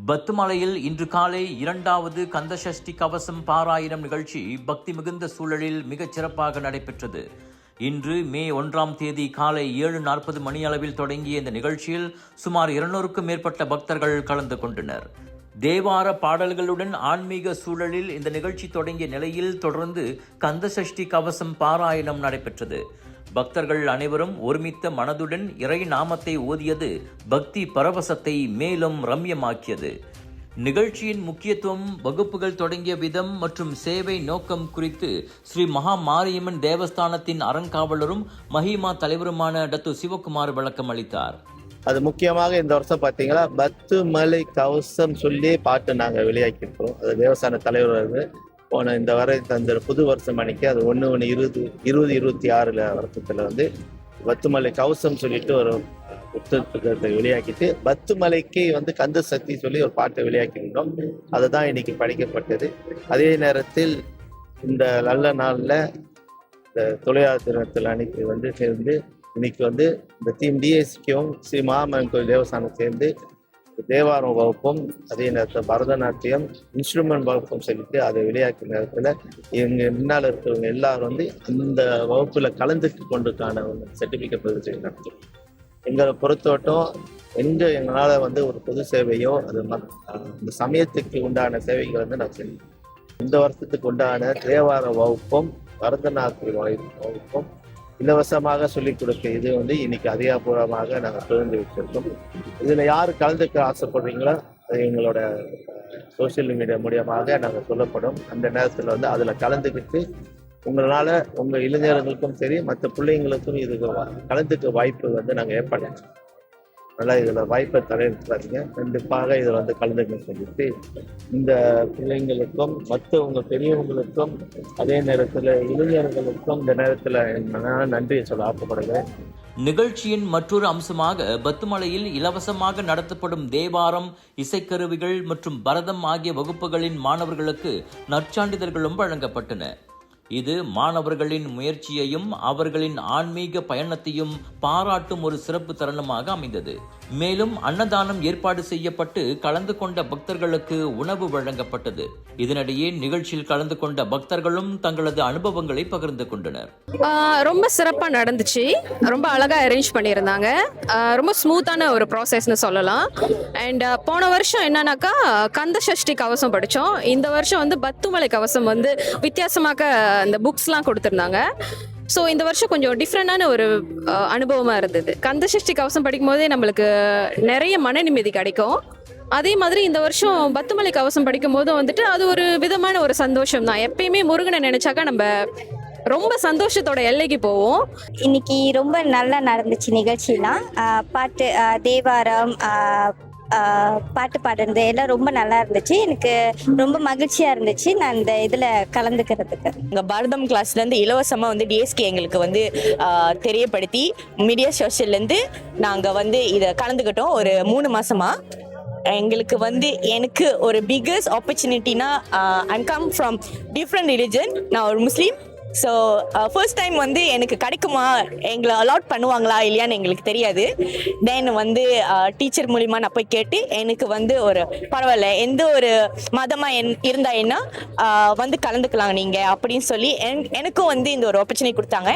பத்துமலையில் இன்று காலை 2வது கந்தசஷ்டி கவசம் பாராயணம் நிகழ்ச்சி பக்தி மிகுந்த சூழலில் மிகச் சிறப்பாக நடைபெற்றது. இன்று மே 1ஆம் தேதி காலை 7:40 மணியளவில் தொடங்கிய இந்த நிகழ்ச்சியில் சுமார் 200க்கும் மேற்பட்ட பக்தர்கள் கலந்து கொண்டனர். தேவார பாடல்களுடன் ஆன்மீக சூழலில் இந்த நிகழ்ச்சி தொடங்கிய நிலையில் தொடர்ந்து கந்தசஷ்டி கவசம் பாராயணம் நடைபெற்றது. பக்தர்கள் அனைவரும் ஒருமித்த மனதுடன் இறை நாமத்தை ஓதியது பக்தி பரவசத்தை மேலும் ரம்யமாக்கியது. நிகழ்ச்சியின் முக்கியத்துவம், வகுப்புகள் தொடங்கிய விதம் மற்றும் சேவை நோக்கம் குறித்து ஸ்ரீ மகா மாரியம்மன் தேவஸ்தானத்தின் அறங்காவலரும் மஹிமா தலைவருமான டத்து சிவகுமார் விளக்கம் அளித்தார். அது முக்கியமாக இந்த வருஷம் பார்த்தீங்கன்னா பத்துமலை கவசம் சொல்லி பாட்டு நாங்கள் வெளியாக்கியிருக்கிறோம். அது தேவஸ்தான தலைவர் போன இந்த வரை தந்த புது வருஷம் அன்னைக்கு அது 1/1/2026 வருஷத்துல பத்துமலை கவசம் சொல்லிட்டு ஒரு புத்தகத்தை வெளியாக்கிட்டு பத்துமலைக்கு கந்த சக்தி சொல்லி ஒரு பாட்டை வெளியாக்கியிருந்தோம். அதுதான் இன்னைக்கு படிக்கப்பட்டது. அதே நேரத்தில் இந்த நல்ல நாள்ல இந்த தொழிலாளர் தினத்தில் அன்னைக்கு சேர்ந்து இன்னைக்கு இந்த டீம் டிஎஸ்கியும் ஸ்ரீ மகாமன் கோயில் தேவஸ்தானம் சேர்ந்து தேவாரம் வகுப்பும் அதே நேரத்தில் பரதநாட்டியம் இன்ஸ்ட்ருமெண்ட் வகுப்பும் சொல்லிட்டு அதை விளையாட்டு நேரத்தில் எங்க முன்னால் இருக்கிறவங்க எல்லாரும் அந்த வகுப்புல கலந்துட்டு கொண்டுக்கான சர்டிபிகேட் பதிவு நடத்தும். எங்களை பொறுத்தவட்டும் எங்களால் ஒரு பொது சேவையோ அது இந்த சமயத்துக்கு உண்டான சேவைகள் நான் செய்யணும். இந்த வருஷத்துக்கு உண்டான தேவார வகுப்பும் பரதநாட்டிய வகுப்பும் இலவசமாக சொல்லிக் கொடுக்க இது இன்னைக்கு அதிகாரப்பூர்வமாக நாங்கள் திறந்து வச்சிருக்கோம். இதில் யார் கலந்துக்க ஆசைப்படுறீங்களோ அது எங்களோட சோசியல் மீடியா மூலியமாக நாங்கள் சொல்லப்படும். அந்த நேரத்தில் அதில் கலந்துக்கிட்டு உங்களால் உங்கள் இளைஞர்களுக்கும் சரி மற்ற பிள்ளைங்களுக்கும் இதுக்கு கலந்துக்க வாய்ப்பு நாங்கள் ஏற்படுறோம். நல்லா இதில் வாய்ப்பை தடையாதீங்க. கண்டிப்பாக இதில் கலந்துக்க சொல்லிட்டு இந்த பிள்ளைங்களுக்கும் மற்றவங்க பெரியவங்களுக்கும் அதே நேரத்தில் இளைஞர்களுக்கும் இந்த நேரத்தில் நான் நன்றியை சொல்ல ஆசைப்படுகிறேன். நிகழ்ச்சியின் மற்றொரு அம்சமாக பத்துமலையில் இலவசமாக நடத்தப்படும் தேவாரம், இசைக்கருவிகள் மற்றும் பரதம் ஆகிய வகுப்புகளின் மாணவர்களுக்கு நற்சான்றிதழ்களும் வழங்கப்பட்டன. இது மாணவர்களின் முயற்சியையும் அவர்களின் ஆன்மீக பயணத்தையும் பாராட்டும் ஒரு சிறப்பு தருணமாக அமைந்தது. மேலும் அன்னதானம் ஏற்பாடு செய்யப்பட்டு கலந்து கொண்ட பக்தர்களுக்கு உணவு வழங்கப்பட்டது. இதனிடையே நிகழ்ச்சியில் கலந்து கொண்ட பக்தர்களும் தங்களது அனுபவங்களை பகிர்ந்து கொண்டனர். ரொம்ப சிறப்பா நடந்துச்சு. ரொம்ப அழகா அரேஞ்ச் பண்ணியிருந்தாங்க. ரொம்ப ஸ்மூத்தான ஒரு ப்ராசஸ்னு சொல்லலாம். அண்ட் போன வருஷம் என்னன்னாக்கா கந்த சஷ்டி கவசம் படித்தோம். இந்த வருஷம் பத்துமலை கவசம் வித்தியாசமாக அந்த புக்ஸ்லாம் கொடுத்துருந்தாங்க. ஸோ இந்த வருஷம் கொஞ்சம் டிஃப்ரெண்டான ஒரு அனுபவமாக இருந்தது. கந்த சஷ்டி கவசம் படிக்கும் போதே நம்மளுக்கு நிறைய மன நிம்மதி கிடைக்கும். அதே மாதிரி இந்த வருஷம் பத்துமலை கவசம் படிக்கும் போதும் அது ஒரு விதமான ஒரு சந்தோஷம் தான். எப்பயுமே முருகனை நினைச்சாக்கா நம்ம ரொம்ப சந்தோஷத்தோட எல்லைக்கு போவோம். இன்னைக்கு ரொம்ப நல்லா நடந்துச்சு நிகழ்ச்சிலாம். பாட்டு, தேவாரம், பாட்டு பாடுறது எல்லாம் ரொம்ப நல்லா இருந்துச்சு. எனக்கு ரொம்ப மகிழ்ச்சியா இருந்துச்சு நான் இந்த இதுல கலந்துக்கிறதுக்கு. இங்கே பரதம் கிளாஸ்லேருந்து இலவசமாக டிஎஸ்கே எங்களுக்கு தெரியப்படுத்தி மீடியா சோஷியல்லேருந்து நாங்கள் இதை கலந்துக்கிட்டோம். ஒரு 3 மாசமா எங்களுக்கு எனக்கு ஒரு பிக்கஸ்ட் ஆப்பர்ச்சுனிட்டினா I come from different religion. நான் ஒரு முஸ்லீம். ஸோ ஃபர்ஸ்ட் டைம் எனக்கு கிடைக்குமா, எங்களை அலாட் பண்ணுவாங்களா இல்லையான்னு எங்களுக்கு தெரியாது. தென் டீச்சர் மூலிமா நான் போய் கேட்டு எனக்கு ஒரு பரவாயில்ல, எந்த ஒரு மதமாக இருந்தா என்ன கலந்துக்கலாம் நீங்கள் அப்படின்னு சொல்லி எனக்கும் இந்த ஒரு ஆப்பர்ச்சுனிட்டி கொடுத்தாங்க.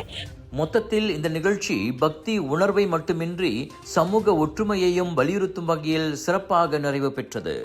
மொத்தத்தில் இந்த நிகழ்ச்சி பக்தி உணர்வை மட்டுமின்றி சமூக ஒற்றுமையையும் வலியுறுத்தும் வகையில் சிறப்பாக நிறைவு பெற்றது.